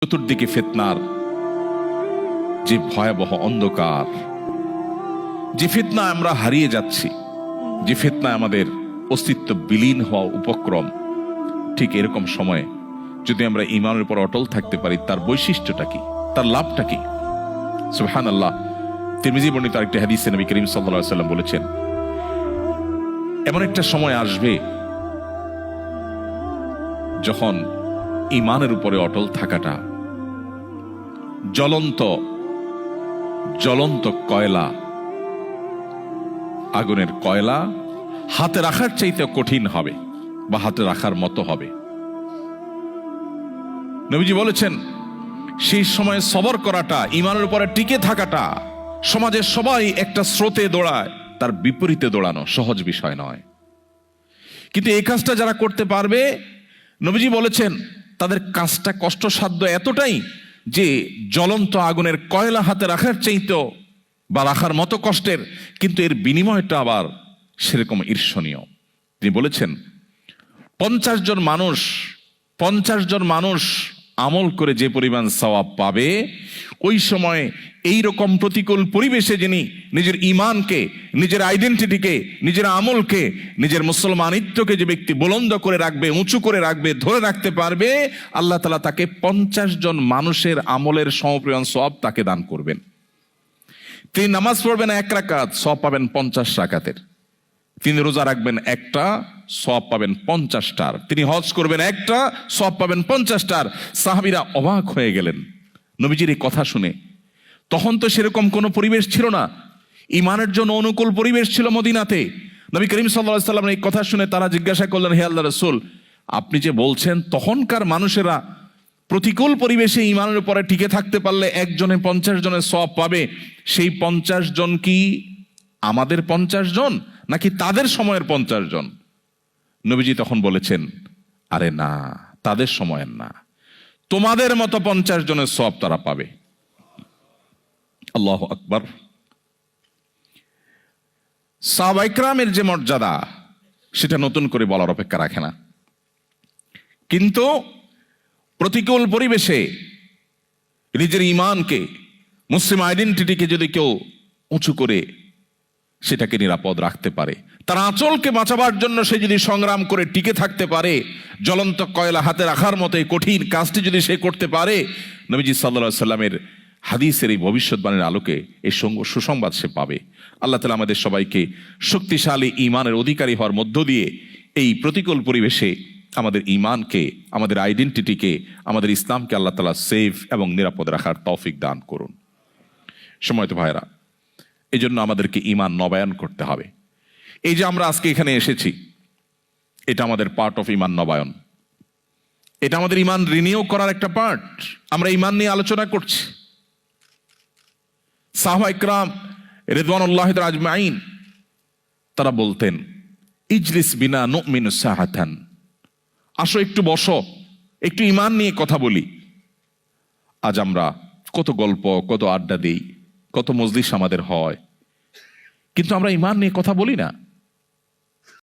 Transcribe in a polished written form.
চতুর্দিকে ফিতনার যে ভয়াবহ অন্ধকার, যে ফিতনা আমরা হারিয়ে যাচ্ছি, যে ফিতনা আমাদের অস্তিত্ব বিলীন হওয়া উপক্রম, ঠিক এরকম সময়ে যদি আমরা ঈমানের উপর অটল থাকতে পারি, তার বৈশিষ্ট্যটা কি, তার লাভটা কি? সুবহানাল্লাহ। তিরমিজি বর্ণিত আরেকটি হাদিসে নবী করিম সাল্লাল্লাহু আলাইহি ওয়াসাল্লাম বলেছেন, এমন একটা সময় আসবে যখন ঈমানের উপরে অটল থাকাটা জ্বলন্ত কয়লা, আগুনের কয়লা হাতে রাখার চাইতে কঠিন হবে বা হাতে রাখার মতো হবে। নবীজি বলেছেন, সেই সময় সবর করাটা, ঈমানের উপরে টিকে থাকাটা, সমাজের সবাই একটা স্রোতে দৌড়ায়, তার বিপরীতে দৌড়ানো সহজ বিষয় নয়। কিন্তু এই কাজটা যারা করতে পারবে, নবীজি বলেছেন তাদের কাজটা কষ্টসাধ্য এতটাই যে জ্বলন্ত আগুনের কয়লা হাতে রাখার চাইতেও বা রাখার মতো কষ্টের, কিন্তু এর বিনিময়টা আবার সেরকম ঈর্ষণীয়। তিনি বলেছেন 50 জন মানুষ আমল করে যে পরিমাণ সওয়াব পাবে, ওই সময় এই রকম প্রতিকূল পরিবেশে যিনি নিজের ঈমানকে, নিজের আইডেন্টিটিকে, নিজের আমলকে, নিজের মুসলমানিত্বকে যে ব্যক্তি বুলন্দ করে রাখবে, উঁচু করে রাখবে, ধরে রাখতে পারবে, আল্লাহ তাআলা তাকে 50 জন মানুষের আমলের সমপরিমাণ সওয়াব তাকে দান করবেন। তিনি নামাজ পড়বেন 1 রাকাত, সওয়াব পাবেন 50 রাকাতের। তিনি রোজা রাখবেন 1টা, সওয়াব পাবেন 50টার। তিনি হজ করবেন 1টা, সওয়াব পাবেন 50টার। সাহাবীরা অবাক হয়ে গেলেন নবীজির এই কথা শুনে। তখন তো সেরকম কোনো পরিবেশ ছিল না, ঈমানের জন্য অনুকূল পরিবেশ ছিল মদিনাতে। নবী করিম সাল্লাল্লাহু আলাইহি ওয়াসাল্লামের এই কথা শুনে তারা জিজ্ঞাসা করলেন, হে আল্লাহর রাসূল, আপনি যে বলছেন তখনকার মানুষেরা প্রতিকূল পরিবেশে ঈমানের উপরে টিকে থাকতে পারলে একজনে 50 জনের সওয়াব পাবে, সেই 50 জন কি আমাদের 50 জন নাকি তাদের সময়ের 50 জন? নবীজি তখন বলেছেন, আরে না, তাদের সময়ের না, তোমাদের মতো 50 জনের সওয়াব তারা পাবে। আল্লাহু আকবার। সাহাবায়ে কেরামের যে মর্যাদা, সেটা নতুন করে বলার অপেক্ষা রাখে না। কিন্তু প্রতিকূল পরিবেশে নিজের ঈমানকে, মুসলিম আইডেন্টিটিকে যদি কেউ উঁচু করে সেটাকে নিরাপদ রাখতে পারে, তার আঁচলকে বাঁচাবার জন্য সে যদি সংগ্রাম করে টিকে থাকতে পারে, জ্বলন্ত কয়লা হাতে রাখার মতো এই কঠিন কাজটি যদি সে করতে পারে, নবীজি সাল্লাল্লাহু আলাইহি সাল্লামের হাদিসের এই ভবিষ্যৎবাণীর আলোকে এই সুসংবাদ সে পাবে। আল্লাহ তাআলা আমাদের সবাইকে শক্তিশালী ঈমানের অধিকারী হওয়ার মধ্য দিয়ে এই প্রতিকূল পরিবেশে আমাদের ঈমানকে, আমাদের আইডেন্টিটিকে, আমাদের ইসলামকে আল্লাহ তাআলা সেফ এবং নিরাপদ রাখার তৌফিক দান করুন। সময়ত ভাইরা, এই জন্য আমাদেরকে ঈমান নবায়ন করতে হবে। এই যে আমরা আজকে এখানে এসেছি, এটা আমাদের পার্ট অফ ঈমান নবায়ন, এটা আমাদের ঈমান রিনিউ করার একটা পার্ট। আমরা ঈমান নিয়ে আলোচনা করছি। সাহাবায়ে কেরাম রিদওয়ানুল্লাহি আজমাইন তারা বলতেন, ইজলিস বিনা নুমিনু সাআতান, আসো একটু বসো, একটু ঈমান নিয়ে কথা বলি। আজ আমরা কত গল্প, কত আড্ডা দিই, কত মজলিস আমাদের হয়, কিন্তু আমরা ঈমান নিয়ে কথা বলি না।